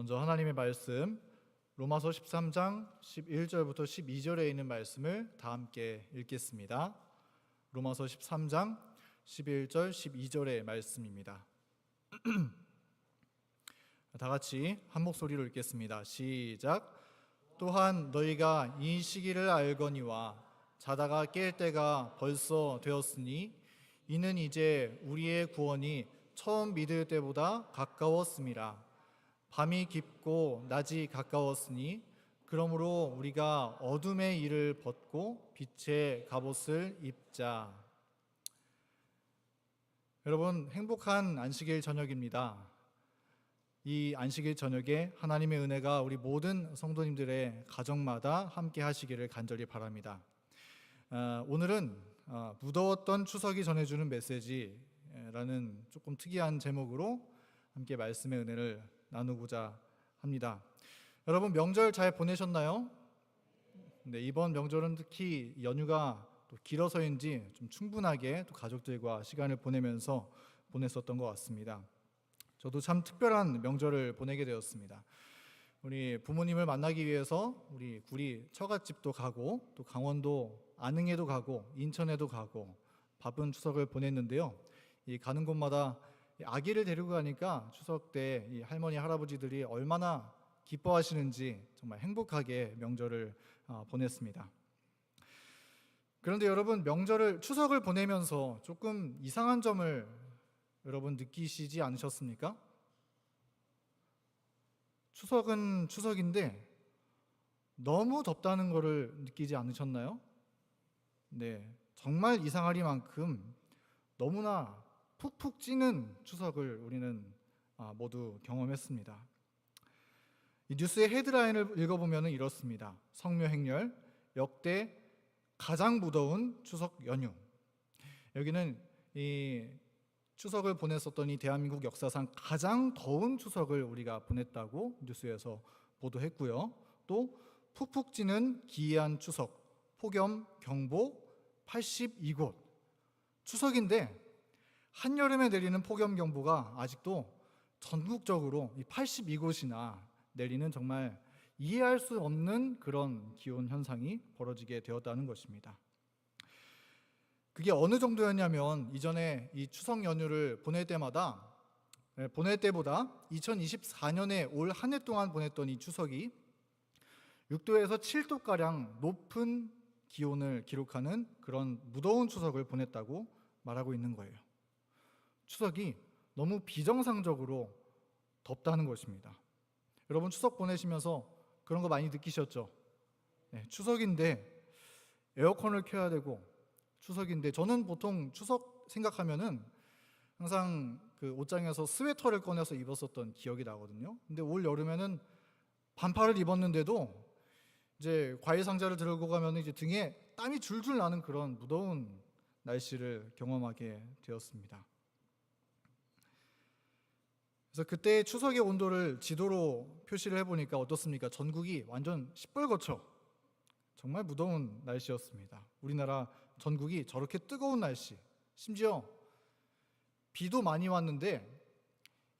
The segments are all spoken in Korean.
먼저 하나님의 말씀 로마서 13장 11절부터 12절에 있는 말씀을 다 함께 읽겠습니다. 로마서 13장 11절 12절의 말씀입니다. 다 같이 한 목소리로 읽겠습니다. 시작. 또한 너희가 이 시기를 알거니와 자다가 깰 때가 벌써 되었으니 이는 이제 우리의 구원이 처음 믿을 때보다 가까웠음이라. 밤이 깊고 낮이 가까웠으니 그러므로 우리가 어둠의 일을 벗고 빛의 갑옷을 입자. 여러분, 행복한 안식일 저녁입니다. 이 안식일 저녁에 하나님의 은혜가 우리 모든 성도님들의 가정마다 함께 하시기를 간절히 바랍니다. 오늘은 무더웠던 추석이 전해주는 메시지라는 조금 특이한 제목으로 함께 말씀의 은혜를 나누고자 합니다. 여러분, 명절 잘 보내셨나요? 네, 이번 명절은 특히 연휴가 또 길어서인지 좀 충분하게 또 가족들과 시간을 보내면서 보냈었던 것 같습니다. 저도 참 특별한 명절을 보내게 되었습니다. 우리 부모님을 만나기 위해서 우리 구리 처갓집도 가고 또 강원도 안흥에도 가고 인천에도 가고 바쁜 추석을 보냈는데요. 이 가는 곳마다 아기를 데리고 가니까 추석 때 이 할머니 할아버지들이 얼마나 기뻐하시는지 정말 행복하게 명절을 보냈습니다. 그런데 여러분, 추석을 보내면서 조금 이상한 점을 여러분 느끼시지 않으셨습니까? 추석은 추석인데 너무 덥다는 것을 느끼지 않으셨나요? 네, 정말 이상하리만큼 너무나 푹푹 찌는 추석을 우리는 모두 경험했습니다. 이 뉴스의 헤드라인을 읽어보면 이렇습니다. 성묘행렬 역대 가장 무더운 추석 연휴. 여기는 이 추석을 보냈었던 이 대한민국 역사상 가장 더운 추석을 우리가 보냈다고 뉴스에서 보도했고요. 또 푹푹 찌는 기이한 추석, 폭염 경보 82곳. 추석인데 한여름에 내리는 폭염 경보가 아직도 전국적으로 이 82곳이나 내리는 정말 이해할 수 없는 그런 기온 현상이 벌어지게 되었다는 것입니다. 그게 어느 정도였냐면 이전에 이 추석 연휴를 보낼 때보다 2024년에 올 한 해 동안 보냈던 이 추석이 6도에서 7도가량 높은 기온을 기록하는 그런 무더운 추석을 보냈다고 말하고 있는 거예요. 추석이 너무 비정상적으로 덥다는 것입니다. 여러분, 추석 보내시면서 그런 거 많이 느끼셨죠? 네, 추석인데 에어컨을 켜야 되고, 추석인데 저는 보통 추석 생각하면은 항상 그 옷장에서 스웨터를 꺼내서 입었었던 기억이 나거든요. 근데 올 여름에는 반팔을 입었는데도 이제 과일 상자를 들고 가면 이제 등에 땀이 줄줄 나는 그런 무더운 날씨를 경험하게 되었습니다. 그래서 그때 추석의 온도를 지도로 표시를 해보니까 어떻습니까? 전국이 완전 시뻘겋죠. 정말 무더운 날씨였습니다. 우리나라 전국이 저렇게 뜨거운 날씨, 심지어 비도 많이 왔는데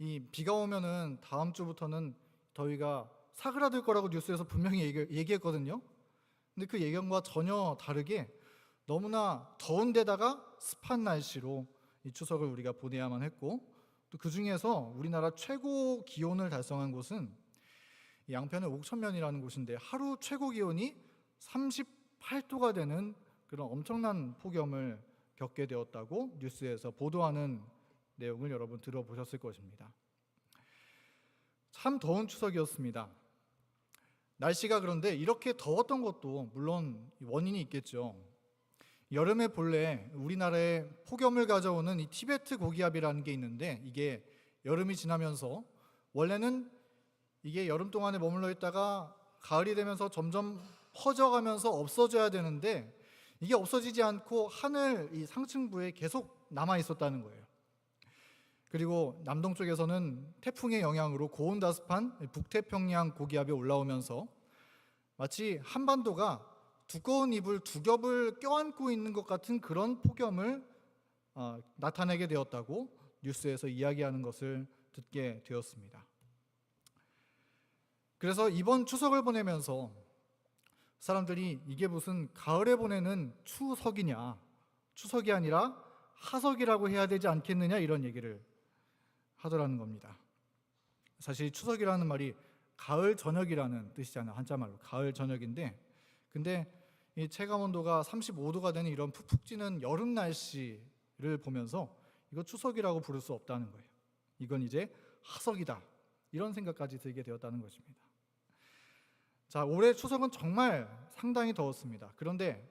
이 비가 오면은 다음 주부터는 더위가 사그라들 거라고 뉴스에서 분명히 얘기했거든요. 근데 그 예견과 전혀 다르게 너무나 더운 데다가 습한 날씨로 이 추석을 우리가 보내야만 했고, 또 그 중에서 우리나라 최고 기온을 달성한 곳은 양평의 옥천면이라는 곳인데 하루 최고 기온이 38도가 되는 그런 엄청난 폭염을 겪게 되었다고 뉴스에서 보도하는 내용을 여러분 들어보셨을 것입니다. 참 더운 추석이었습니다. 날씨가 그런데 이렇게 더웠던 것도 물론 원인이 있겠죠. 여름에 본래 우리나라에 폭염을 가져오는 이 티베트 고기압이라는 게 있는데, 이게 여름이 지나면서 원래는 이게 여름 동안에 머물러 있다가 가을이 되면서 점점 퍼져가면서 없어져야 되는데 이게 없어지지 않고 하늘 이 상층부에 계속 남아 있었다는 거예요. 그리고 남동쪽에서는 태풍의 영향으로 고온다습한 북태평양 고기압이 올라오면서 마치 한반도가 두꺼운 이불 두 겹을 껴안고 있는 것 같은 그런 폭염을 나타내게 되었다고 뉴스에서 이야기하는 것을 듣게 되었습니다. 그래서 이번 추석을 보내면서 사람들이 이게 무슨 가을에 보내는 추석이냐, 추석이 아니라 하석이라고 해야 되지 않겠느냐 이런 얘기를 하더라는 겁니다. 사실 추석이라는 말이 가을 저녁이라는 뜻이잖아요. 한자말로 가을 저녁인데, 근데 이 체감 온도가 35도가 되는 이런 푹푹 찌는 여름 날씨를 보면서 이거 추석이라고 부를 수 없다는 거예요. 이건 이제 하석이다, 이런 생각까지 들게 되었다는 것입니다. 자, 올해 추석은 정말 상당히 더웠습니다. 그런데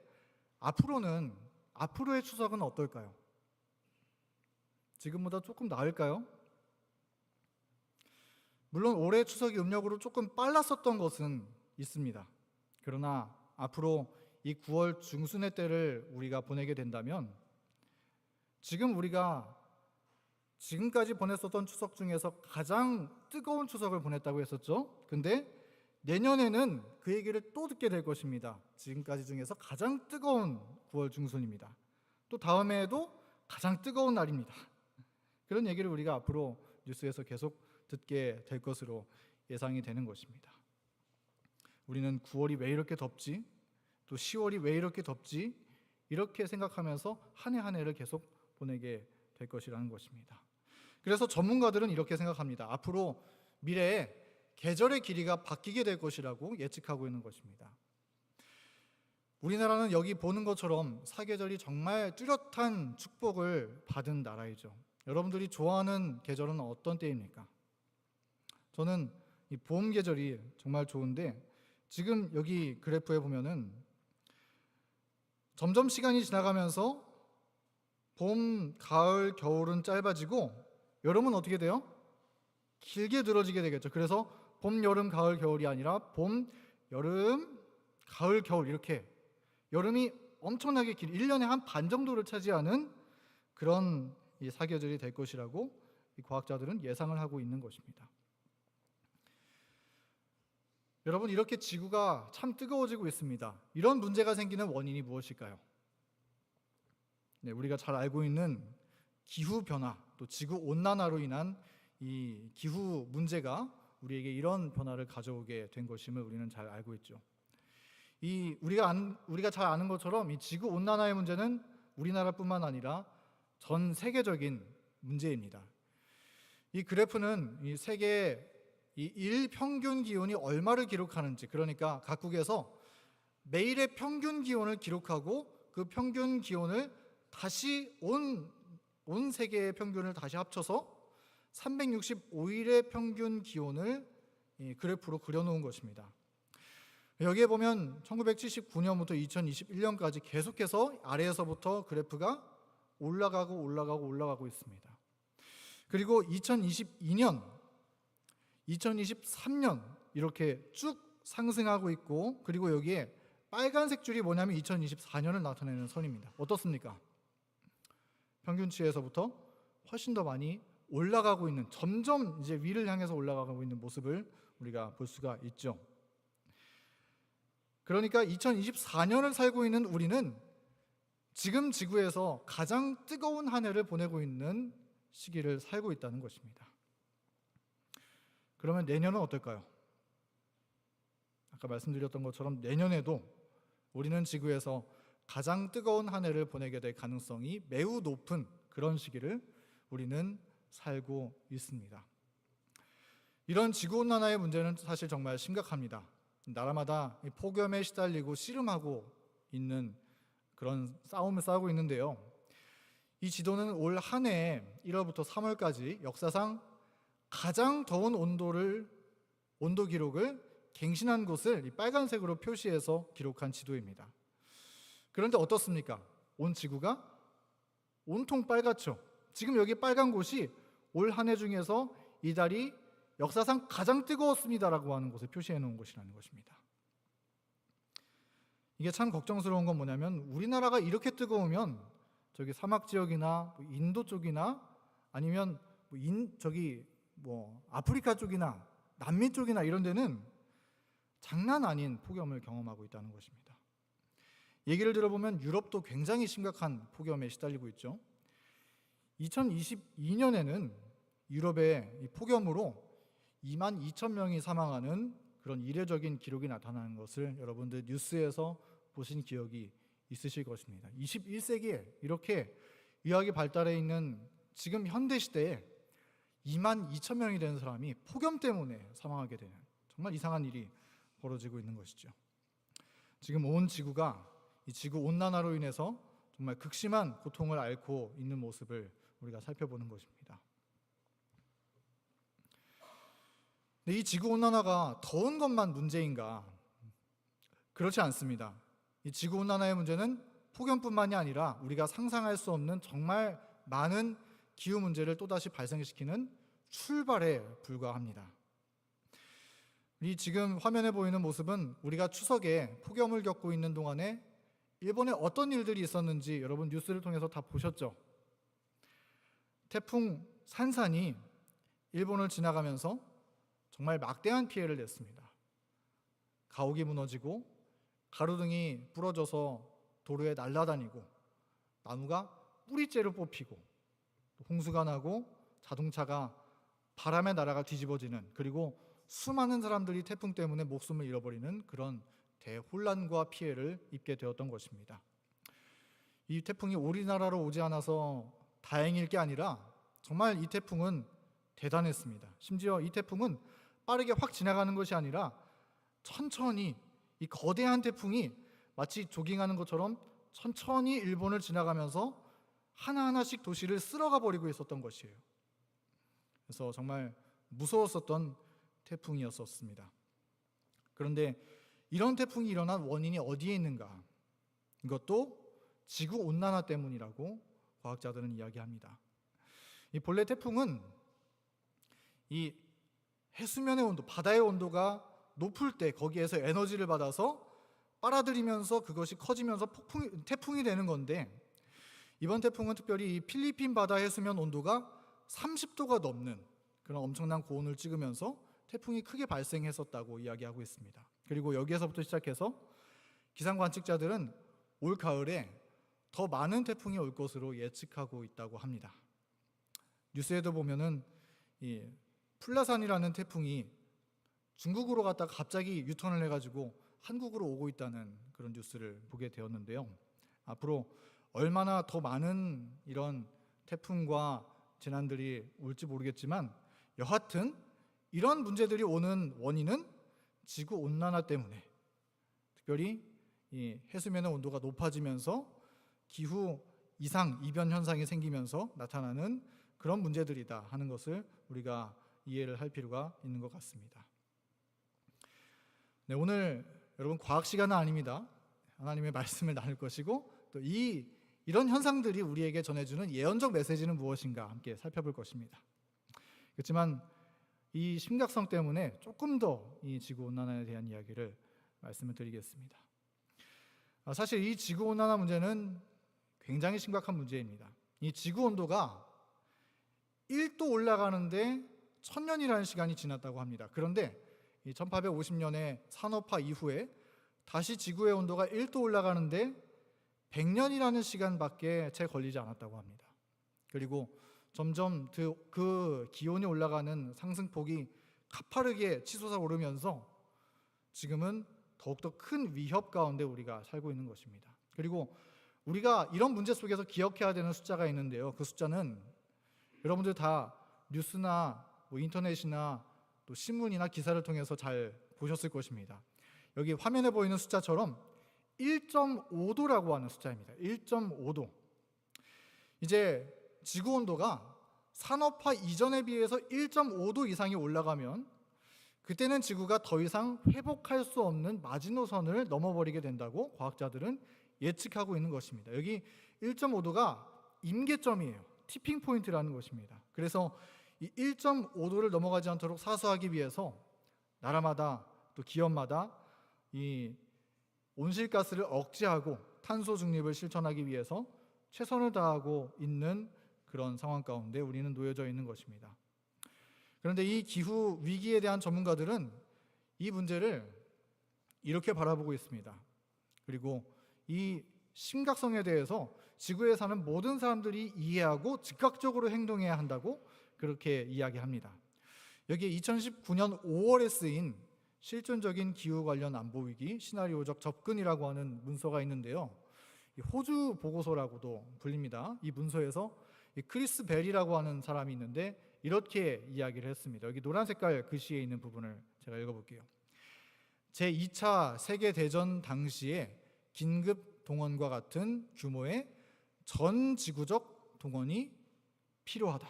앞으로의 추석은 어떨까요? 지금보다 조금 나을까요? 물론 올해 추석이 음력으로 조금 빨랐었던 것은 있습니다. 그러나 앞으로 이 9월 중순의 때를 우리가 보내게 된다면 지금 우리가 지금까지 보냈었던 추석 중에서 가장 뜨거운 추석을 보냈다고 했었죠. 근데 내년에는 그 얘기를 또 듣게 될 것입니다. 지금까지 중에서 가장 뜨거운 9월 중순입니다. 또 다음 해에도 가장 뜨거운 날입니다. 그런 얘기를 우리가 앞으로 뉴스에서 계속 듣게 될 것으로 예상이 되는 것입니다. 우리는 9월이 왜 이렇게 덥지? 또 10월이 왜 이렇게 덥지? 이렇게 생각하면서 한 해 한 해를 계속 보내게 될 것이라는 것입니다. 그래서 전문가들은 이렇게 생각합니다. 앞으로 미래에 계절의 길이가 바뀌게 될 것이라고 예측하고 있는 것입니다. 우리나라는 여기 보는 것처럼 사계절이 정말 뚜렷한 축복을 받은 나라이죠. 여러분들이 좋아하는 계절은 어떤 때입니까? 저는 이 봄 계절이 정말 좋은데, 지금 여기 그래프에 보면은 점점 시간이 지나가면서 봄, 가을, 겨울은 짧아지고 여름은 어떻게 돼요? 길게 늘어지게 되겠죠. 그래서 봄, 여름, 가을, 겨울이 아니라 봄, 여름, 가을, 겨울, 이렇게 여름이 엄청나게 1년에 한 반 정도를 차지하는 그런 이 사계절이 될 것이라고 이 과학자들은 예상을 하고 있는 것입니다. 여러분, 이렇게 지구가 참 뜨거워지고 있습니다. 이런 문제가 생기는 원인이 무엇일까요? 네, 우리가 잘 알고 있는 기후 변화, 또 지구 온난화로 인한 이 기후 문제가 우리에게 이런 변화를 가져오게 된 것임을 우리는 잘 알고 있죠. 우리가 잘 아는 것처럼 이 지구 온난화의 문제는 우리나라뿐만 아니라 전 세계적인 문제입니다. 이 그래프는 이 세계 이 일평균 기온이 얼마를 기록하는지, 그러니까 각국에서 매일의 평균 기온을 기록하고 그 평균 기온을 다시 온 세계의 평균을 다시 합쳐서 365일의 평균 기온을 그래프로 그려놓은 것입니다. 여기에 보면 1979년부터 2021년까지 계속해서 아래에서부터 그래프가 올라가고 있습니다. 그리고 2022년, 2023년 이렇게 쭉 상승하고 있고, 그리고 여기에 빨간색 줄이 뭐냐면 2024년을 나타내는 선입니다. 어떻습니까? 평균치에서부터 훨씬 더 많이 올라가고 있는, 점점 이제 위를 향해서 올라가고 있는 모습을 우리가 볼 수가 있죠. 그러니까 2024년을 살고 있는 우리는 지금 지구에서 가장 뜨거운 한 해를 보내고 있는 시기를 살고 있다는 것입니다. 그러면 내년은 어떨까요? 아까 말씀드렸던 것처럼 내년에도 우리는 지구에서 가장 뜨거운 한 해를 보내게 될 가능성이 매우 높은 그런 시기를 우리는 살고 있습니다. 이런 지구온난화의 문제는 사실 정말 심각합니다. 나라마다 폭염에 시달리고 씨름하고 있는 그런 싸움을 싸우고 있는데요. 이 지도는 올 한 해 1월부터 3월까지 역사상 가장 더운 온도 기록을 갱신한 곳을 이 빨간색으로 표시해서 기록한 지도입니다. 그런데 어떻습니까? 온 지구가 온통 빨갛죠. 지금 여기 빨간 곳이 올 한 해 중에서 이 달이 역사상 가장 뜨거웠습니다라고 하는 곳을 표시해 놓은 곳이라는 것입니다. 이게 참 걱정스러운 건 뭐냐면, 우리나라가 이렇게 뜨거우면 저기 사막 지역이나 인도 쪽이나 아니면 아프리카 쪽이나 남미 쪽이나 이런 데는 장난 아닌 폭염을 경험하고 있다는 것입니다. 얘기를 들어보면 유럽도 굉장히 심각한 폭염에 시달리고 있죠. 2022년에는 유럽의 이 폭염으로 22,000명이 사망하는 그런 이례적인 기록이 나타나는 것을 여러분들 뉴스에서 보신 기억이 있으실 것입니다. 21세기에 이렇게 의학이 발달해 있는 지금 현대 시대에 22,000명이 되는 사람이 폭염 때문에 사망하게 되는 정말 이상한 일이 벌어지고 있는 것이죠. 지금 온 지구가 이 지구 온난화로 인해서 정말 극심한 고통을 앓고 있는 모습을 우리가 살펴보는 것입니다. 근데 이 지구 온난화가 더운 것만 문제인가? 그렇지 않습니다. 이 지구 온난화의 문제는 폭염뿐만이 아니라 우리가 상상할 수 없는 정말 많은 기후 문제를 또다시 발생시키는 출발에 불과합니다. 이 지금 화면에 보이는 모습은 우리가 추석에 폭염을 겪고 있는 동안에 일본에 어떤 일들이 있었는지 여러분 뉴스를 통해서 다 보셨죠? 태풍 산산이 일본을 지나가면서 정말 막대한 피해를 냈습니다. 가옥이 무너지고 가로등이 부러져서 도로에 날아다니고 나무가 뿌리째로 뽑히고 홍수가 나고 자동차가 바람에 날아가 뒤집어지는, 그리고 수많은 사람들이 태풍 때문에 목숨을 잃어버리는 그런 대혼란과 피해를 입게 되었던 것입니다. 이 태풍이 우리나라로 오지 않아서 다행일 게 아니라 정말 이 태풍은 대단했습니다. 심지어 이 태풍은 빠르게 확 지나가는 것이 아니라 천천히, 이 거대한 태풍이 마치 조깅하는 것처럼 천천히 일본을 지나가면서 하나하나씩 도시를 쓸어가 버리고 있었던 것이에요. 그래서 정말 무서웠었던 태풍이었습니다. 그런데 이런 태풍이 일어난 원인이 어디에 있는가? 이것도 지구온난화 때문이라고 과학자들은 이야기합니다. 이 본래 태풍은 이 해수면의 온도, 바다의 온도가 높을 때 거기에서 에너지를 받아서 빨아들이면서 그것이 커지면서 태풍이 되는 건데, 이번 태풍은 특별히 이 필리핀 바다 해수면 온도가 30도가 넘는 그런 엄청난 고온을 찍으면서 태풍이 크게 발생했었다고 이야기하고 있습니다. 그리고 여기에서부터 시작해서 기상 관측자들은 올 가을에 더 많은 태풍이 올 것으로 예측하고 있다고 합니다. 뉴스에도 보면은 이 플라산이라는 태풍이 중국으로 갔다가 갑자기 유턴을 해가지고 한국으로 오고 있다는 그런 뉴스를 보게 되었는데요. 앞으로 얼마나 더 많은 이런 태풍과 재난들이 올지 모르겠지만 여하튼 이런 문제들이 오는 원인은 지구 온난화 때문에, 특별히 이 해수면의 온도가 높아지면서 기후 이상 이변 현상이 생기면서 나타나는 그런 문제들이다 하는 것을 우리가 이해를 할 필요가 있는 것 같습니다. 네, 오늘 여러분 과학 시간은 아닙니다. 하나님의 말씀을 나눌 것이고, 또 이런 현상들이 우리에게 전해주는 예언적 메시지는 무엇인가 함께 살펴볼 것입니다. 그렇지만 이 심각성 때문에 조금 더 이 지구온난화에 대한 이야기를 말씀을 드리겠습니다. 사실 이 지구온난화 문제는 굉장히 심각한 문제입니다. 이 지구온도가 1도 올라가는데 1000년이라는 시간이 지났다고 합니다. 그런데 이 1850년에 산업화 이후에 다시 지구의 온도가 1도 올라가는데 100년이라는 시간밖에 채 걸리지 않았다고 합니다. 그리고 점점 그 기온이 올라가는 상승폭이 가파르게 치솟아 오르면서 지금은 더욱더 큰 위협 가운데 우리가 살고 있는 것입니다. 그리고 우리가 이런 문제 속에서 기억해야 되는 숫자가 있는데요. 그 숫자는 여러분들 다 뉴스나 인터넷이나 또 신문이나 기사를 통해서 잘 보셨을 것입니다. 여기 화면에 보이는 숫자처럼 1.5도라고 하는 숫자입니다. 1.5도. 이제 지구 온도가 산업화 이전에 비해서 1.5도 이상이 올라가면 그때는 지구가 더 이상 회복할 수 없는 마지노선을 넘어버리게 된다고 과학자들은 예측하고 있는 것입니다. 여기 1.5도가 임계점이에요. 티핑 포인트라는 것입니다. 그래서 이 1.5도를 넘어가지 않도록 사수하기 위해서 나라마다 또 기업마다 이 온실가스를 억제하고 탄소 중립을 실천하기 위해서 최선을 다하고 있는 그런 상황 가운데 우리는 놓여져 있는 것입니다. 그런데 이 기후 위기에 대한 전문가들은 이 문제를 이렇게 바라보고 있습니다. 그리고 이 심각성에 대해서 지구에 사는 모든 사람들이 이해하고 즉각적으로 행동해야 한다고 그렇게 이야기합니다. 여기에 2019년 5월에 쓰인 실존적인 기후 관련 안보 위기 시나리오적 접근이라고 하는 문서가 있는데요. 이 호주 보고서라고도 불립니다. 이 문서에서 이 크리스 벨이라고 하는 사람이 있는데 이렇게 이야기를 했습니다. 여기 노란 색깔 글씨에 있는 부분을 제가 읽어볼게요. 제2차 세계대전 당시에 긴급 동원과 같은 규모의 전 지구적 동원이 필요하다.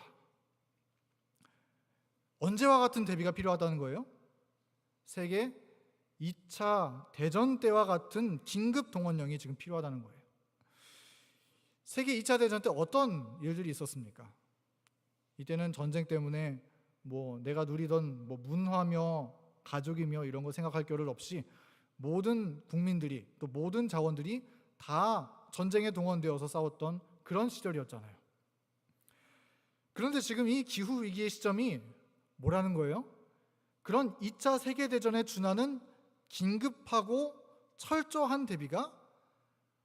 언제와 같은 대비가 필요하다는 거예요? 세계 2차 대전 때와 같은 긴급 동원령이 지금 필요하다는 거예요. 세계 2차 대전 때 어떤 일들이 있었습니까? 이때는 전쟁 때문에 내가 누리던 문화며 가족이며 이런 거 생각할 겨를 없이 모든 국민들이 또 모든 자원들이 다 전쟁에 동원되어서 싸웠던 그런 시절이었잖아요. 그런데 지금 이 기후 위기의 시점이 뭐라는 거예요? 그런 2차 세계대전에 준하는 긴급하고 철저한 대비가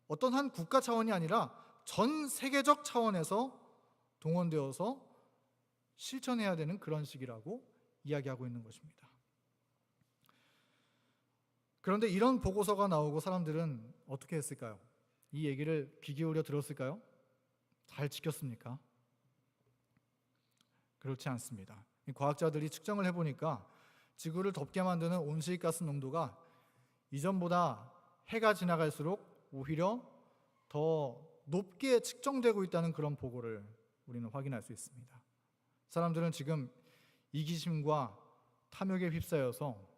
어떤 한 국가 차원이 아니라 전 세계적 차원에서 동원되어서 실천해야 되는 그런 시기라고 이야기하고 있는 것입니다. 그런데 이런 보고서가 나오고 사람들은 어떻게 했을까요? 이 얘기를 귀 기울여 들었을까요? 잘 지켰습니까? 그렇지 않습니다. 과학자들이 측정을 해보니까 지구를 덥게 만드는 온실가스 농도가 이전보다 해가 지나갈수록 오히려 더 높게 측정되고 있다는 그런 보고를 우리는 확인할 수 있습니다. 사람들은 지금 이기심과 탐욕에 휩싸여서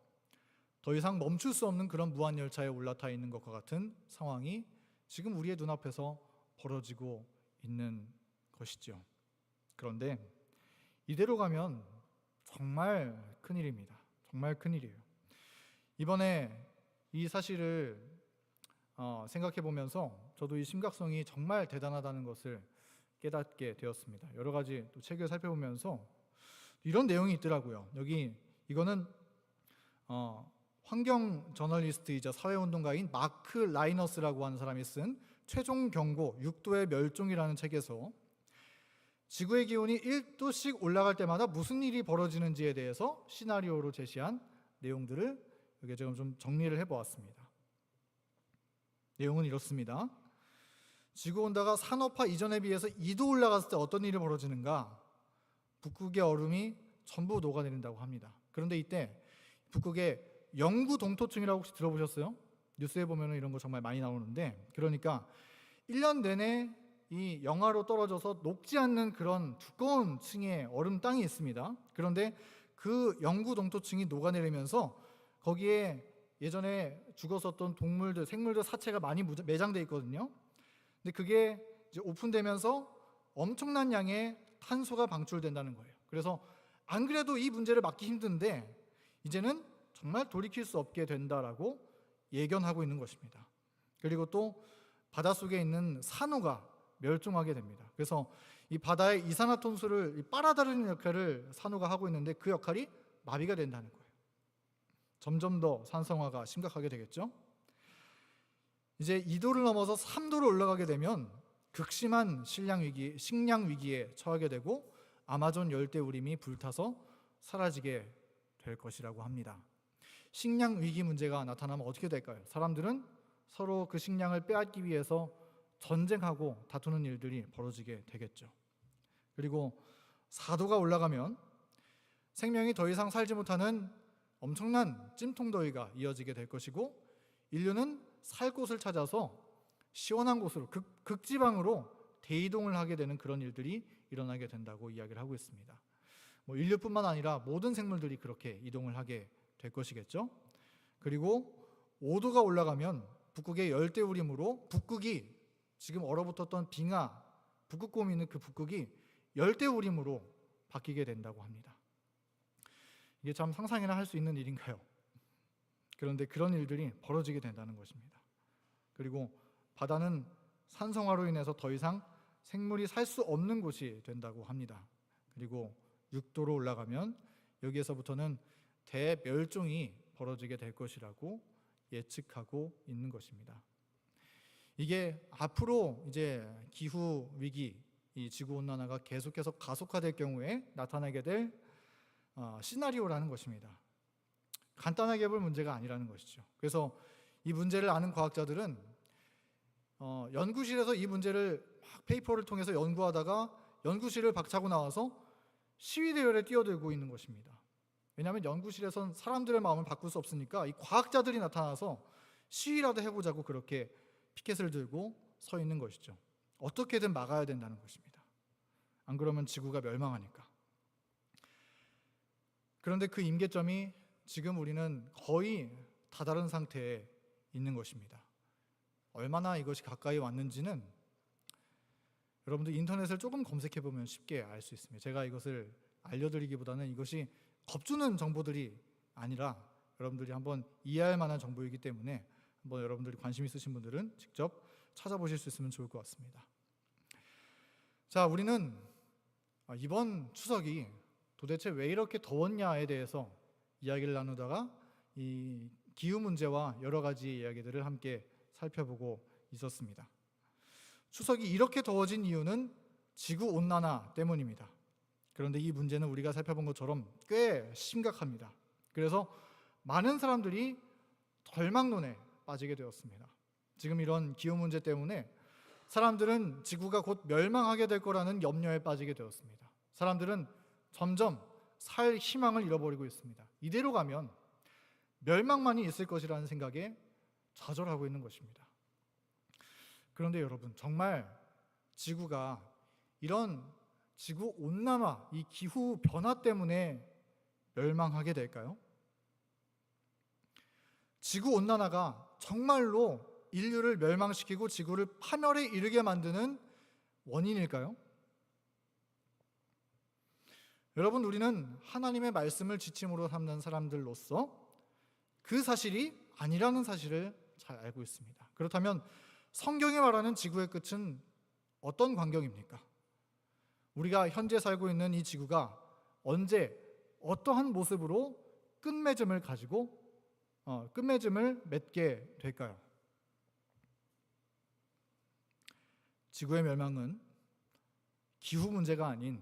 더 이상 멈출 수 없는 그런 무한열차에 올라타 있는 것과 같은 상황이 지금 우리의 눈앞에서 벌어지고 있는 것이죠. 그런데 이대로 가면 정말 큰일입니다. 정말 큰일이에요. 이번에 이 사실을 생각해 보면서 저도 이 심각성이 정말 대단하다는 것을 깨닫게 되었습니다. 여러 가지 또 책을 살펴보면서 이런 내용이 있더라고요. 이거는 환경 저널리스트이자 사회운동가인 마크 라이너스라고 하는 사람이 쓴 최종 경고 6도의 멸종이라는 책에서 지구의 기온이 1도씩 올라갈 때마다 무슨 일이 벌어지는지에 대해서 시나리오로 제시한 내용들을 여기에 제가 좀 정리를 해보았습니다. 내용은 이렇습니다. 지구온도가 산업화 이전에 비해서 2도 올라갔을 때 어떤 일이 벌어지는가? 북극의 얼음이 전부 녹아내린다고 합니다. 그런데 이때 북극의 영구 동토층이라고 혹시 들어보셨어요? 뉴스에 보면 이런 거 정말 많이 나오는데, 그러니까 1년 내내 이 영하로 떨어져서 녹지 않는 그런 두꺼운 층의 얼음 땅이 있습니다. 그런데 그 영구 동토층이 녹아내리면서 거기에 예전에 죽었었던 동물들, 생물들 사체가 많이 매장돼 있거든요. 근데 그게 이제 오픈되면서 엄청난 양의 탄소가 방출된다는 거예요. 그래서 안 그래도 이 문제를 막기 힘든데 이제는 정말 돌이킬 수 없게 된다라고 예견하고 있는 것입니다. 그리고 또 바닷속에 있는 산호가 멸종하게 됩니다. 그래서 이 바다의 이산화탄소를 빨아들이는 역할을 산호가 하고 있는데 그 역할이 마비가 된다는 거예요. 점점 더 산성화가 심각하게 되겠죠. 이제 2도를 넘어서 3도로 올라가게 되면 극심한 식량 위기에 처하게 되고 아마존 열대우림이 불타서 사라지게 될 것이라고 합니다. 식량 위기 문제가 나타나면 어떻게 될까요? 사람들은 서로 그 식량을 빼앗기 위해서 전쟁하고 다투는 일들이 벌어지게 되겠죠. 그리고 4도가 올라가면 생명이 더 이상 살지 못하는 엄청난 찜통더위가 이어지게 될 것이고 인류는 살 곳을 찾아서 시원한 곳으로 극지방으로 대이동을 하게 되는 그런 일들이 일어나게 된다고 이야기를 하고 있습니다. 인류뿐만 아니라 모든 생물들이 그렇게 이동을 하게 될 것이겠죠. 그리고 5도가 올라가면 북극의 열대우림으로 북극이 지금 얼어붙었던 빙하, 북극곰이 있는 그 북극이 열대우림으로 바뀌게 된다고 합니다. 이게 참 상상이나 할 수 있는 일인가요? 그런데 그런 일들이 벌어지게 된다는 것입니다. 그리고 바다는 산성화로 인해서 더 이상 생물이 살 수 없는 곳이 된다고 합니다. 그리고 6도로 올라가면 여기에서부터는 대멸종이 벌어지게 될 것이라고 예측하고 있는 것입니다. 이게 앞으로 이제 기후 위기, 이 지구 온난화가 계속해서 가속화될 경우에 나타나게 될 시나리오라는 것입니다. 간단하게 볼 문제가 아니라는 것이죠. 그래서 이 문제를 아는 과학자들은 연구실에서 이 문제를 막 페이퍼를 통해서 연구하다가 연구실을 박차고 나와서 시위 대열에 뛰어들고 있는 것입니다. 왜냐하면 연구실에선 사람들의 마음을 바꿀 수 없으니까 이 과학자들이 나타나서 시위라도 해보자고 그렇게 피켓을 들고 서 있는 것이죠. 어떻게든 막아야 된다는 것입니다. 안 그러면 지구가 멸망하니까. 그런데 그 임계점이 지금 우리는 거의 다다른 상태에 있는 것입니다. 얼마나 이것이 가까이 왔는지는 여러분들 인터넷을 조금 검색해 보면 쉽게 알 수 있습니다. 제가 이것을 알려드리기보다는 이것이 겁주는 정보들이 아니라 여러분들이 한번 이해할 만한 정보이기 때문에 한번 여러분들이 관심 있으신 분들은 직접 찾아보실 수 있으면 좋을 것 같습니다. 자, 우리는 이번 추석이 도대체 왜 이렇게 더웠냐에 대해서 이야기를 나누다가 이 기후 문제와 여러 가지 이야기들을 함께 살펴보고 있었습니다. 추석이 이렇게 더워진 이유는 지구온난화 때문입니다. 그런데 이 문제는 우리가 살펴본 것처럼 꽤 심각합니다. 그래서 많은 사람들이 덜막론에 빠지게 되었습니다. 지금 이런 기후 문제 때문에 사람들은 지구가 곧 멸망하게 될 거라는 염려에 빠지게 되었습니다. 사람들은 점점 살 희망을 잃어버리고 있습니다. 이대로 가면 멸망만이 있을 것이라는 생각에 좌절하고 있는 것입니다. 그런데 여러분, 정말 지구가 이런 지구 온난화, 이 기후 변화 때문에 멸망하게 될까요? 지구 온난화가 정말로 인류를 멸망시키고 지구를 파멸에 이르게 만드는 원인일까요? 여러분, 우리는 하나님의 말씀을 지침으로 삼는 사람들로서 그 사실이 아니라는 사실을 잘 알고 있습니다. 그렇다면 성경이 말하는 지구의 끝은 어떤 광경입니까? 우리가 현재 살고 있는 이 지구가 언제 어떠한 모습으로 끝맺음을 맺게 될까요? 지구의 멸망은 기후 문제가 아닌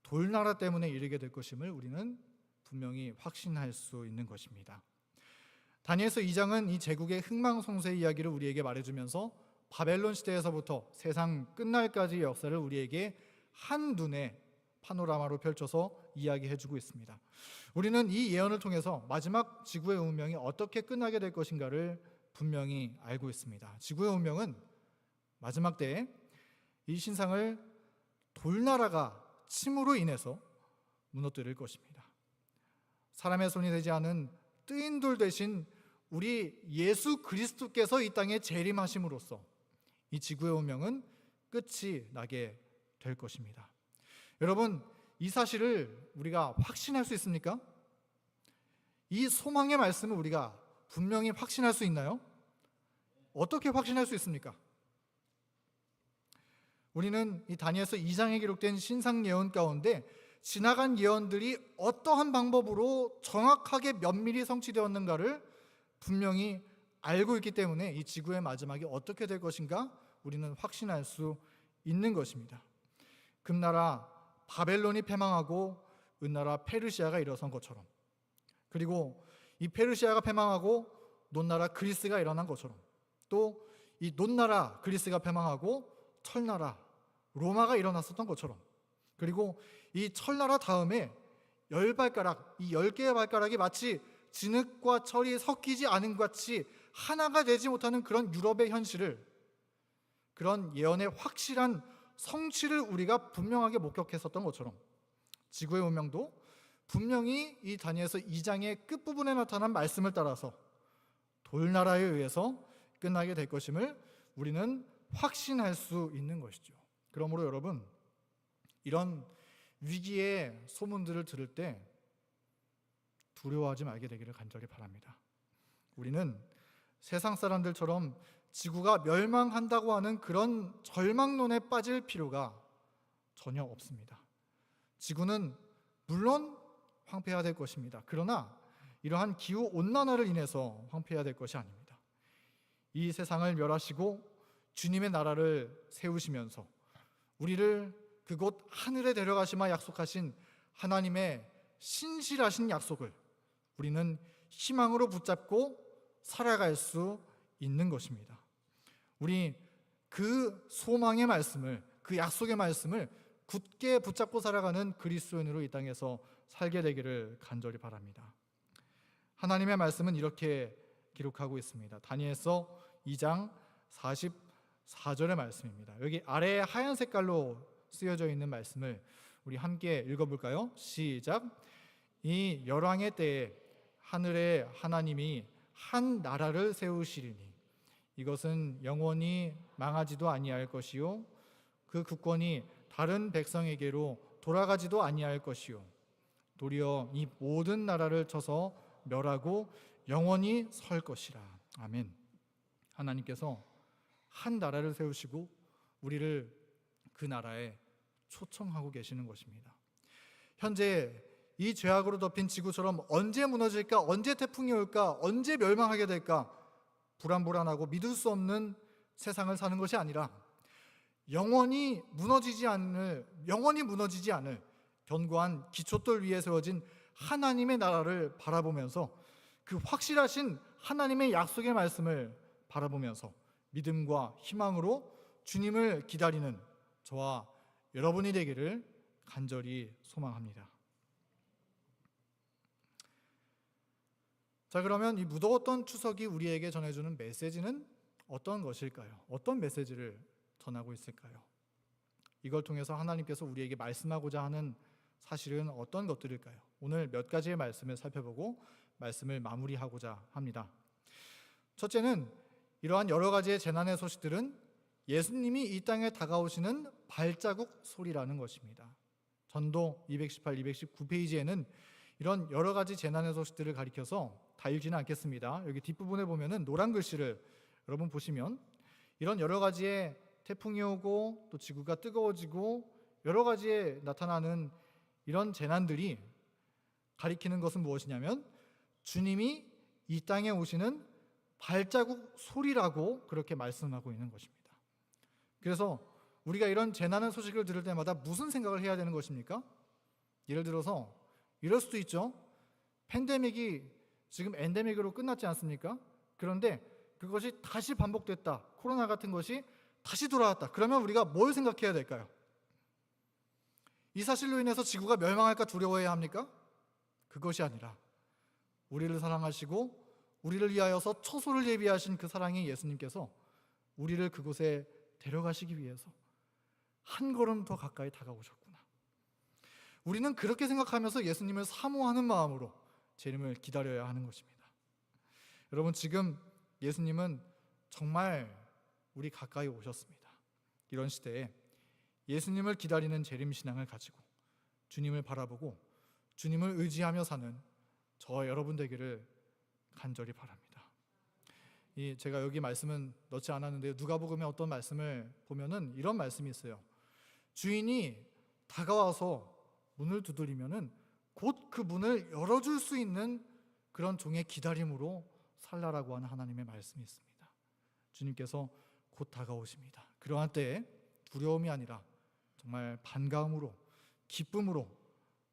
돌나라 때문에 이르게 될 것임을 우리는 분명히 확신할 수 있는 것입니다. 다니엘서 2장은 이 제국의 흥망성쇠의 이야기를 우리에게 말해주면서 바벨론 시대에서부터 세상 끝날까지의 역사를 우리에게 한눈에 파노라마로 펼쳐서 이야기해주고 있습니다. 우리는 이 예언을 통해서 마지막 지구의 운명이 어떻게 끝나게 될 것인가를 분명히 알고 있습니다. 지구의 운명은 마지막 때에 이 신상을 돌나라가 침으로 인해서 무너뜨릴 것입니다. 사람의 손이 되지 않은 뜨인 돌 대신 우리 예수 그리스도께서 이 땅에 재림하심으로써 이 지구의 운명은 끝이 나게 될 것입니다. 여러분, 이 사실을 우리가 확신할 수 있습니까? 이 소망의 말씀을 우리가 분명히 확신할 수 있나요? 어떻게 확신할 수 있습니까? 우리는 이 다니엘서 2장에 기록된 신상 예언 가운데 지나간 예언들이 어떠한 방법으로 정확하게 면밀히 성취되었는가를 분명히 알고 있기 때문에 이 지구의 마지막이 어떻게 될 것인가 우리는 확신할 수 있는 것입니다. 금나라 바벨론이 패망하고 은나라 페르시아가 일어선 것처럼, 그리고 이 페르시아가 패망하고 논나라 그리스가 일어난 것처럼, 또 이 논나라 그리스가 패망하고 철나라 로마가 일어났었던 것처럼, 그리고 이 철나라 다음에 이 10개의 발가락이 마치 진흙과 철이 섞이지 않은 것 같이 하나가 되지 못하는 그런 유럽의 현실을, 그런 예언의 확실한 성취를 우리가 분명하게 목격했었던 것처럼 지구의 운명도 분명히 이 다니엘서 2장의 끝부분에 나타난 말씀을 따라서 돌나라에 의해서 끝나게 될 것임을 우리는 확신할 수 있는 것이죠. 그러므로 여러분, 이런 위기의 소문들을 들을 때 두려워하지 말게 되기를 간절히 바랍니다. 우리는 세상 사람들처럼 지구가 멸망한다고 하는 그런 절망론에 빠질 필요가 전혀 없습니다. 지구는 물론 황폐해야 될 것입니다. 그러나 이러한 기후 온난화를 인해서 황폐해야 될 것이 아닙니다. 이 세상을 멸하시고 주님의 나라를 세우시면서 우리를 그곳 하늘에 데려가시마 약속하신 하나님의 신실하신 약속을 우리는 희망으로 붙잡고 살아갈 수 있는 것입니다. 우리 그 소망의 말씀을, 그 약속의 말씀을 굳게 붙잡고 살아가는 그리스도인으로 이 땅에서 살게 되기를 간절히 바랍니다. 하나님의 말씀은 이렇게 기록하고 있습니다. 다니엘서 2장 44절의 말씀입니다. 여기 아래에 하얀 색깔로 쓰여져 있는 말씀을 우리 함께 읽어볼까요? 시작. 이 열왕의 때에 하늘의 하나님이 한 나라를 세우시리니 이것은 영원히 망하지도 아니할 것이요 그 국권이 다른 백성에게로 돌아가지도 아니할 것이요 도리어 이 모든 나라를 쳐서 멸하고 영원히 설 것이라. 아멘. 하나님께서 한 나라를 세우시고 우리를 그 나라에 초청하고 계시는 것입니다. 현재 이 죄악으로 덮인 지구처럼 언제 무너질까, 언제 태풍이 올까, 언제 멸망하게 될까 불안불안하고 믿을 수 없는 세상을 사는 것이 아니라 영원히 무너지지 않을 견고한 기초돌 위에 세워진 하나님의 나라를 바라보면서 그 확실하신 하나님의 약속의 말씀을 바라보면서 믿음과 희망으로 주님을 기다리는 저와 여러분이 되기를 간절히 소망합니다. 자, 그러면 이 무더웠던 추석이 우리에게 전해주는 메시지는 어떤 것일까요? 어떤 메시지를 전하고 있을까요? 이걸 통해서 하나님께서 우리에게 말씀하고자 하는 사실은 어떤 것들일까요? 오늘 몇 가지의 말씀을 살펴보고 말씀을 마무리하고자 합니다. 첫째는 이러한 여러 가지의 재난의 소식들은 예수님이 이 땅에 다가오시는 발자국 소리라는 것입니다. 전도 218, 219페이지에는 이런 여러 가지 재난의 소식들을 가리켜서 다 읽지는 않겠습니다. 여기 뒷부분에 보면은 노란 글씨를 여러분 보시면 이런 여러 가지의 태풍이 오고 또 지구가 뜨거워지고 여러 가지에 나타나는 이런 재난들이 가리키는 것은 무엇이냐면 주님이 이 땅에 오시는 발자국 소리라고 그렇게 말씀하고 있는 것입니다. 그래서 우리가 이런 재난의 소식을 들을 때마다 무슨 생각을 해야 되는 것입니까? 예를 들어서 이럴 수도 있죠. 팬데믹이 지금 엔데믹으로 끝났지 않습니까? 그런데 그것이 다시 반복됐다. 코로나 같은 것이 다시 돌아왔다. 그러면 우리가 뭘 생각해야 될까요? 이 사실로 인해서 지구가 멸망할까 두려워해야 합니까? 그것이 아니라 우리를 사랑하시고 우리를 위하여서 처소를 예비하신 그 사랑의 예수님께서 우리를 그곳에 데려가시기 위해서 한 걸음 더 가까이 다가오셨구나. 우리는 그렇게 생각하면서 예수님을 사모하는 마음으로 재림을 기다려야 하는 것입니다. 여러분, 지금 예수님은 정말 우리 가까이 오셨습니다. 이런 시대에 예수님을 기다리는 재림신앙을 가지고 주님을 바라보고 주님을 의지하며 사는 저와 여러분 되기를 간절히 바랍니다. 제가 여기 말씀은 넣지 않았는데요. 누가복음의 어떤 말씀을 보면은 이런 말씀이 있어요. 주인이 다가와서 문을 두드리면은 곧 그 문을 열어줄 수 있는 그런 종의 기다림으로 살라라고 하는 하나님의 말씀이 있습니다. 주님께서 곧 다가오십니다. 그러한 때에 두려움이 아니라 정말 반가움으로 기쁨으로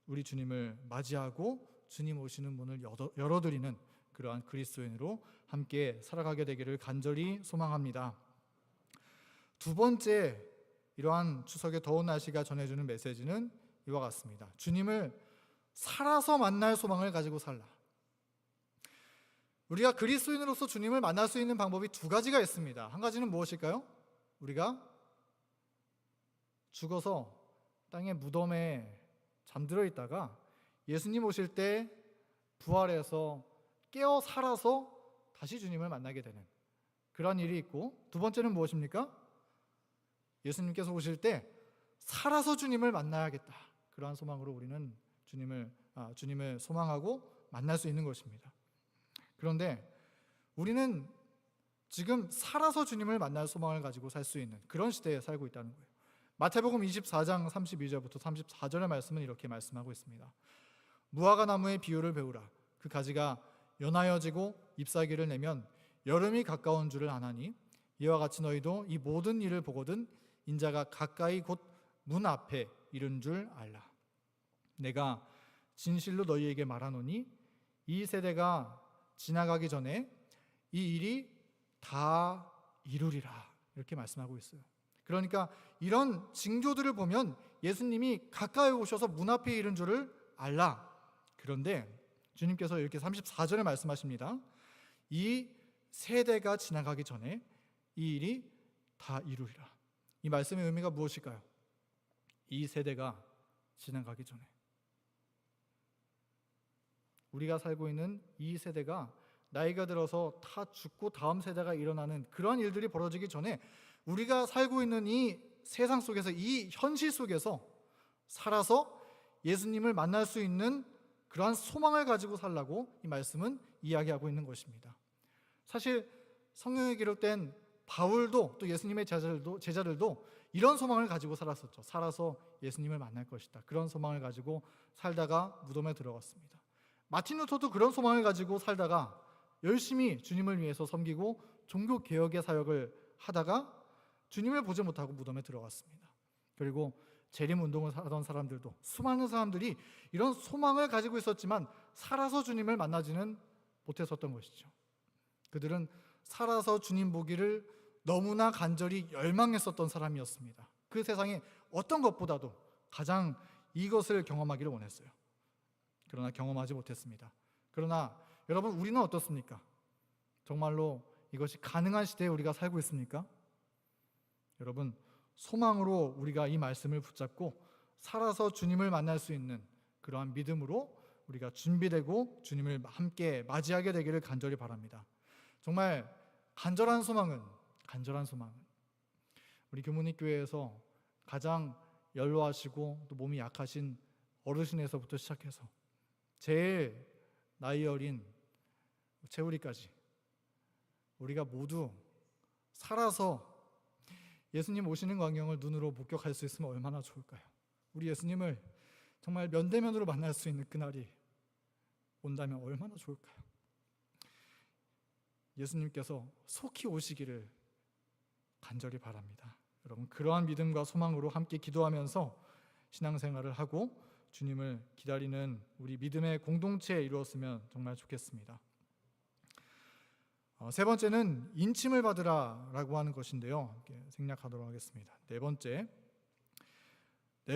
우리 주님을 맞이하고 주님 오시는 문을 열어드리는 그러한 그리스도인으로 함께 살아가게 되기를 간절히 소망합니다. 두 번째, 이러한 추석의 더운 날씨가 전해주는 메시지는 이와 같습니다. 주님을 살아서 만날 소망을 가지고 살라. 우리가 그리스도인으로서 주님을 만날 수 있는 방법이 두 가지가 있습니다. 한 가지는 무엇일까요? 우리가 죽어서 땅의 무덤에 잠들어 있다가 예수님 오실 때 부활해서 깨어 살아서 다시 주님을 만나게 되는 그런 일이 있고, 두 번째는 무엇입니까? 예수님께서 오실 때 살아서 주님을 만나야겠다. 그러한 소망으로 우리는 주님을 소망하고 만날 수 있는 것입니다. 그런데 우리는 지금 살아서 주님을 만날 소망을 가지고 살 수 있는 그런 시대에 살고 있다는 거예요. 마태복음 24장 32절부터 34절의 말씀은 이렇게 말씀하고 있습니다. 무화과 나무의 비유를 배우라. 그 가지가 연하여지고 잎사귀를 내면 여름이 가까운 줄을 아나니 이와 같이 너희도 이 모든 일을 보거든 인자가 가까이 곧 문 앞에 이른 줄 알라. 내가 진실로 너희에게 말하노니 이 세대가 지나가기 전에 이 일이 다 이루리라 이렇게 말씀하고 있어요. 그러니까 이런 징조들을 보면 예수님이 가까이 오셔서 문 앞에 이른 줄을 알라. 그런데 주님께서 이렇게 34절에 말씀하십니다. 이 세대가 지나가기 전에 이 일이 다 이루리라. 이 말씀의 의미가 무엇일까요? 이 세대가 지나가기 전에, 우리가 살고 있는 이 세대가 나이가 들어서 다 죽고 다음 세대가 일어나는 그런 일들이 벌어지기 전에 우리가 살고 있는 이 세상 속에서, 이 현실 속에서 살아서 예수님을 만날 수 있는 그러한 소망을 가지고 살라고 이 말씀은 이야기하고 있는 것입니다. 사실 성경에 기록된 바울도 또 예수님의 제자들도 이런 소망을 가지고 살았었죠. 살아서 예수님을 만날 것이다. 그런 소망을 가지고 살다가 무덤에 들어갔습니다. 마틴 루터도 그런 소망을 가지고 살다가 열심히 주님을 위해서 섬기고 종교개혁의 사역을 하다가 주님을 보지 못하고 무덤에 들어갔습니다. 그리고 재림운동을 하던 사람들도, 수많은 사람들이 이런 소망을 가지고 있었지만 살아서 주님을 만나지는 못했었던 것이죠. 그들은 살아서 주님 보기를 너무나 간절히 열망했었던 사람이었습니다. 그 세상에 어떤 것보다도 가장 이것을 경험하기를 원했어요. 그러나 경험하지 못했습니다. 그러나 여러분, 우리는 어떻습니까? 정말로 이것이 가능한 시대에 우리가 살고 있습니까? 여러분, 소망으로 우리가 이 말씀을 붙잡고 살아서 주님을 만날 수 있는 그러한 믿음으로 우리가 준비되고 주님을 함께 맞이하게 되기를 간절히 바랍니다. 정말 간절한 소망은 우리 교문이 교회에서 가장 연로하시고 또 몸이 약하신 어르신에서부터 시작해서 제일 나이 어린 채우리까지 우리가 모두 살아서 예수님 오시는 광경을 눈으로 목격할 수 있으면 얼마나 좋을까요? 우리 예수님을 정말 면대면으로 만날 수 있는 그날이 온다면 얼마나 좋을까요? 예수님께서 속히 오시기를 간절히 바랍니다. 여러분, 그러한 믿음과 소망으로 함께 기도하면서 신앙생활을 하고 주님을 기다리는 우리 믿음의 공동체에 이루었으면 정말 좋겠습니다. 세 번째는 인침을 받으라라고 하는 것인데요. 생략하도록 하겠습니다. 네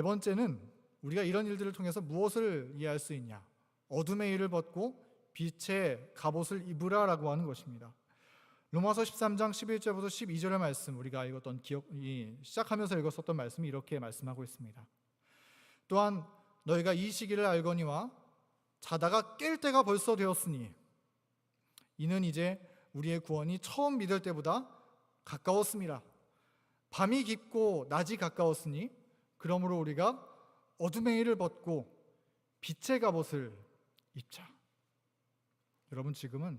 번째는 우리가 이런 일들을 통해서 무엇을 이해할 수 있냐? 어둠의 일을 벗고 빛의 갑옷을 입으라라고 하는 것입니다. 로마서 13장 11절부터 12절의 말씀, 우리가 읽었던 시작하면서 읽었었던 말씀이 이렇게 말씀하고 있습니다. 또한 너희가 이 시기를 알거니와 자다가 깰 때가 벌써 되었으니 이는 이제 우리의 구원이 처음 믿을 때보다 가까웠습니다. 밤이 깊고 낮이 가까웠으니 그러므로 우리가 어둠의 일을 벗고 빛의 갑옷을 입자. 여러분, 지금은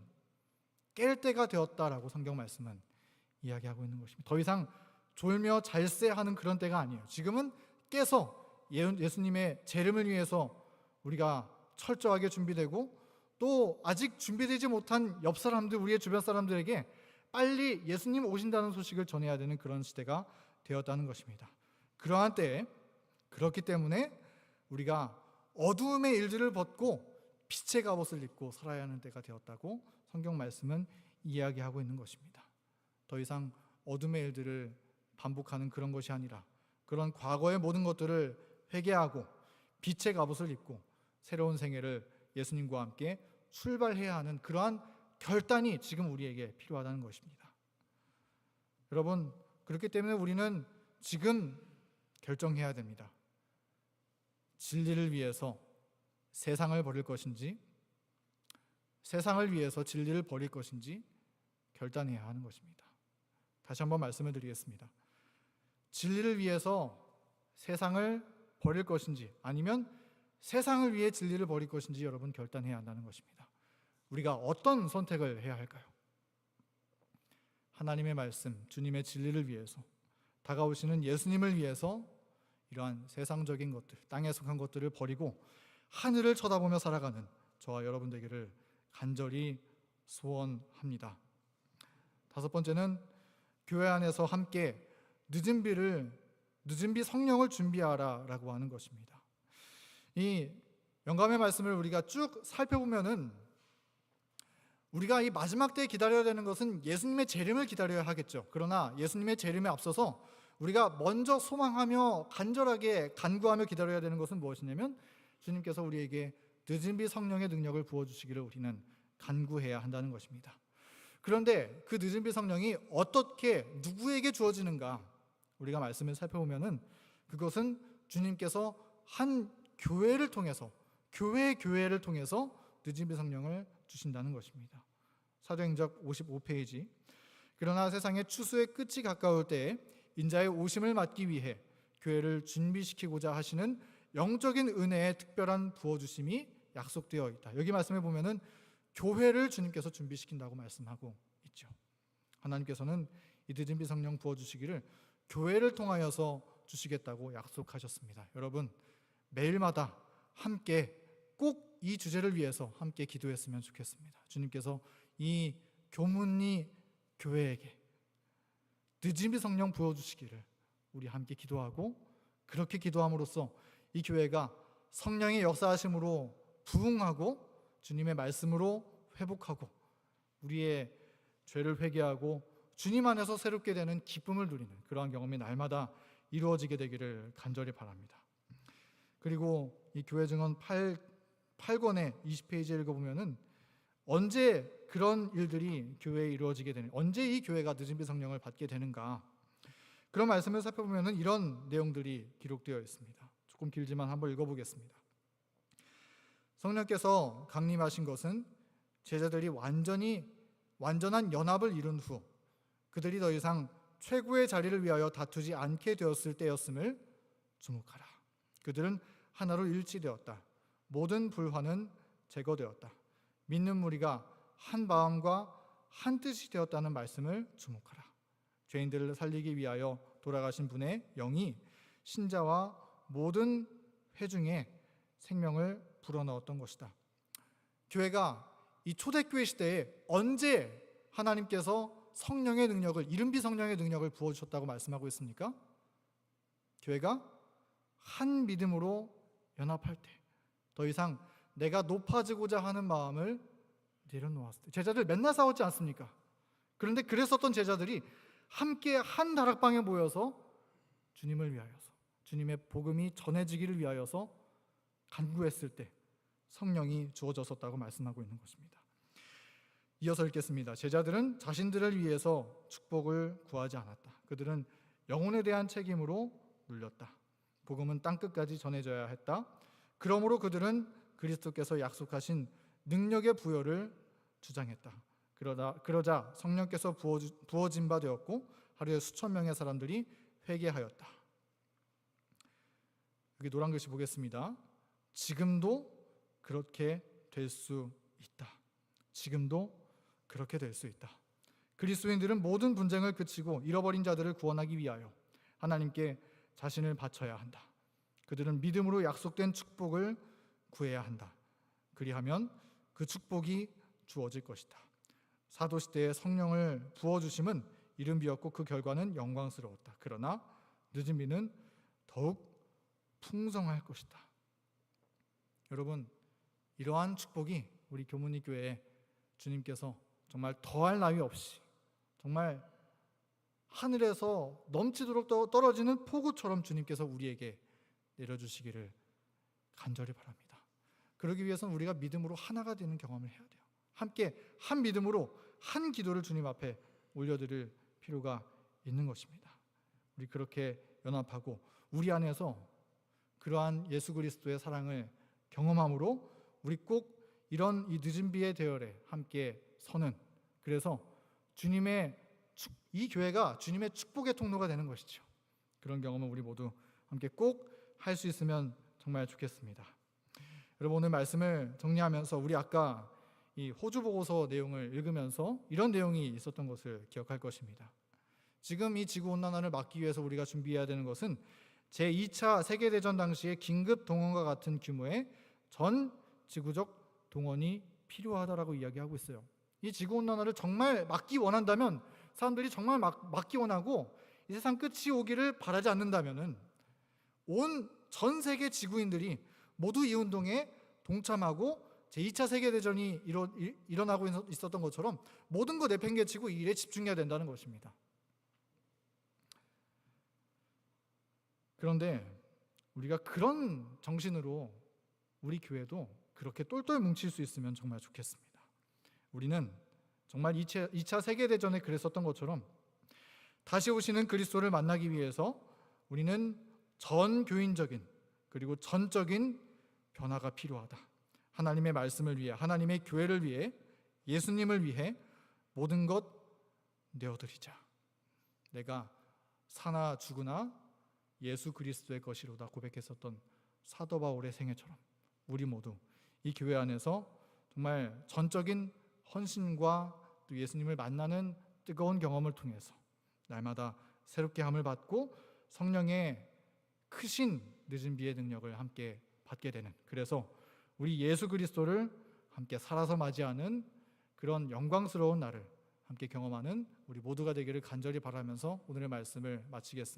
깰 때가 되었다라고 성경 말씀은 이야기하고 있는 것입니다. 더 이상 졸며 잘세하는 그런 때가 아니에요. 지금은 깨서 예수님의 재림을 위해서 우리가 철저하게 준비되고 또 아직 준비되지 못한 옆 사람들, 우리의 주변 사람들에게 빨리 예수님 오신다는 소식을 전해야 되는 그런 시대가 되었다는 것입니다. 그러한 때에, 그렇기 때문에 우리가 어두움의 일들을 벗고 빛의 갑옷을 입고 살아야 하는 때가 되었다고 성경 말씀은 이야기하고 있는 것입니다. 더 이상 어둠의 일들을 반복하는 그런 것이 아니라 그런 과거의 모든 것들을 회개하고 빛의 갑옷을 입고 새로운 생애를 예수님과 함께 출발해야 하는 그러한 결단이 지금 우리에게 필요하다는 것입니다. 여러분, 그렇기 때문에 우리는 지금 결정해야 됩니다. 진리를 위해서 세상을 버릴 것인지, 세상을 위해서 진리를 버릴 것인지 결단해야 하는 것입니다. 다시 한번 말씀을 드리겠습니다. 진리를 위해서 세상을 버릴 것인지, 아니면 세상을 위해 진리를 버릴 것인지 여러분 결단해야 한다는 것입니다. 우리가 어떤 선택을 해야 할까요? 하나님의 말씀, 주님의 진리를 위해서, 다가오시는 예수님을 위해서 이러한 세상적인 것들, 땅에 속한 것들을 버리고 하늘을 쳐다보며 살아가는 저와 여러분 되기를 간절히 소원합니다. 다섯 번째는 교회 안에서 함께 늦은 비 성령을 준비하라라고 하는 것입니다. 이 영감의 말씀을 우리가 쭉 살펴보면은 우리가 이 마지막 때에 기다려야 되는 것은 예수님의 재림을 기다려야 하겠죠. 그러나 예수님의 재림에 앞서서 우리가 먼저 소망하며 간절하게 간구하며 기다려야 되는 것은 무엇이냐면 주님께서 우리에게 늦은 비 성령의 능력을 부어주시기를 우리는 간구해야 한다는 것입니다. 그런데 그 늦은 비 성령이 어떻게 누구에게 주어지는가? 우리가 말씀을 살펴보면은 그것은 주님께서 한 교회를 통해서 교회를 통해서 늦은 비 성령을 주신다는 것입니다. 사도행전 55페이지. 그러나 세상의 추수의 끝이 가까울 때에 인자의 오심을 맞기 위해 교회를 준비시키고자 하시는 영적인 은혜의 특별한 부어주심이 약속되어 있다. 여기 말씀해 보면은 교회를 주님께서 준비시킨다고 말씀하고 있죠. 하나님께서는 이 늦은 비 성령 부어주시기를 교회를 통하여서 주시겠다고 약속하셨습니다. 여러분, 매일마다 함께 꼭 이 주제를 위해서 함께 기도했으면 좋겠습니다. 주님께서 이 교문리 교회에게 늦은 비 성령 부어주시기를 우리 함께 기도하고, 그렇게 기도함으로써 이 교회가 성령의 역사하심으로 부흥하고 주님의 말씀으로 회복하고 우리의 죄를 회개하고 주님 안에서 새롭게 되는 기쁨을 누리는 그러한 경험이 날마다 이루어지게 되기를 간절히 바랍니다. 그리고 이 교회 증언 8권의 20페이지에 읽어보면은 언제 그런 일들이 교회에 이루어지게 되는, 언제 이 교회가 늦은 비 성령을 받게 되는가, 그런 말씀을 살펴보면은 이런 내용들이 기록되어 있습니다. 조금 길지만 한번 읽어보겠습니다. 성령께서 강림하신 것은 제자들이 완전한 연합을 이룬 후 그들이 더 이상 최고의 자리를 위하여 다투지 않게 되었을 때였음을 주목하라. 그들은 하나로 일치되었다. 모든 불화는 제거되었다. 믿는 무리가 한 마음과 한 뜻이 되었다는 말씀을 주목하라. 죄인들을 살리기 위하여 돌아가신 분의 영이 신자와 모든 회중에 생명을 불어넣었던 것이다. 교회가 이 초대교회 시대에 언제 하나님께서 성령의 능력을, 이른비 성령의 능력을 부어주셨다고 말씀하고 있습니까? 교회가 한 믿음으로 연합할 때, 더 이상 내가 높아지고자 하는 마음을 내려놓았을 때. 제자들 맨날 싸웠지 않습니까? 그런데 그랬었던 제자들이 함께 한 다락방에 모여서 주님을 위하여서, 주님의 복음이 전해지기를 위하여서 간구했을 때 성령이 주어졌었다고 말씀하고 있는 것입니다. 이어서 읽겠습니다. 제자들은 자신들을 위해서 축복을 구하지 않았다. 그들은 영혼에 대한 책임으로 눌렸다. 복음은 땅끝까지 전해져야 했다. 그러므로 그들은 그리스도께서 약속하신 능력의 부여를 주장했다. 그러자 성령께서 부어진 바 되었고 하루에 수천 명의 사람들이 회개하였다. 여기 노란 글씨 보겠습니다. 지금도 그렇게 될 수 있다. 지금도 그렇게 될 수 있다. 그리스도인들은 모든 분쟁을 그치고 잃어버린 자들을 구원하기 위하여 하나님께 자신을 바쳐야 한다. 그들은 믿음으로 약속된 축복을 구해야 한다. 그리하면 그 축복이 주어질 것이다. 사도시대에 성령을 부어주심은 이른비였고 그 결과는 영광스러웠다. 그러나 늦은 비는 더욱 풍성할 것이다. 여러분, 이러한 축복이 우리 교문리 교회에 주님께서 정말 더할 나위 없이 정말 하늘에서 넘치도록 떨어지는 폭우처럼 주님께서 우리에게 내려주시기를 간절히 바랍니다. 그러기 위해서는 우리가 믿음으로 하나가 되는 경험을 해야 돼요. 함께 한 믿음으로 한 기도를 주님 앞에 올려드릴 필요가 있는 것입니다. 우리 그렇게 연합하고 우리 안에서 그러한 예수 그리스도의 사랑을 경험함으로 우리 꼭 이런 이 늦은 비의 대열에 함께 서는, 그래서 이 교회가 주님의 축복의 통로가 되는 것이죠. 그런 경험을 우리 모두 함께 꼭 할 수 있으면 정말 좋겠습니다. 여러분, 오늘 말씀을 정리하면서 우리 아까 이 호주 보고서 내용을 읽으면서 이런 내용이 있었던 것을 기억할 것입니다. 지금 이 지구온난화를 막기 위해서 우리가 준비해야 되는 것은 제2차 세계대전 당시의 긴급 동원과 같은 규모의 전 지구적 동원이 필요하다라고 이야기하고 있어요. 이 지구온난화를 정말 막기 원한다면, 사람들이 정말 막기 원하고 이 세상 끝이 오기를 바라지 않는다면은 온 전 세계 지구인들이 모두 이 운동에 동참하고 제2차 세계대전이 일어나고 있었던 것처럼 모든 거 내팽개치고 이 일에 집중해야 된다는 것입니다. 그런데 우리가 그런 정신으로 우리 교회도 그렇게 똘똘 뭉칠 수 있으면 정말 좋겠습니다. 우리는 정말 2차 세계대전에 그랬었던 것처럼 다시 오시는 그리스도를 만나기 위해서 우리는 전교인적인 그리고 전적인 변화가 필요하다. 하나님의 말씀을 위해, 하나님의 교회를 위해, 예수님을 위해 모든 것 내어드리자. 내가 사나 죽으나 예수 그리스도의 것이로다 고백했었던 사도 바울의 생애처럼 우리 모두 이 교회 안에서 정말 전적인 헌신과 또 예수님을 만나는 뜨거운 경험을 통해서 날마다 새롭게 함을 받고 성령의 크신 늦은 비의 능력을 함께 받게 되는, 그래서 우리 예수 그리스도를 함께 살아서 맞이하는 그런 영광스러운 날을 함께 경험하는 우리 모두가 되기를 간절히 바라면서 오늘의 말씀을 마치겠습니다.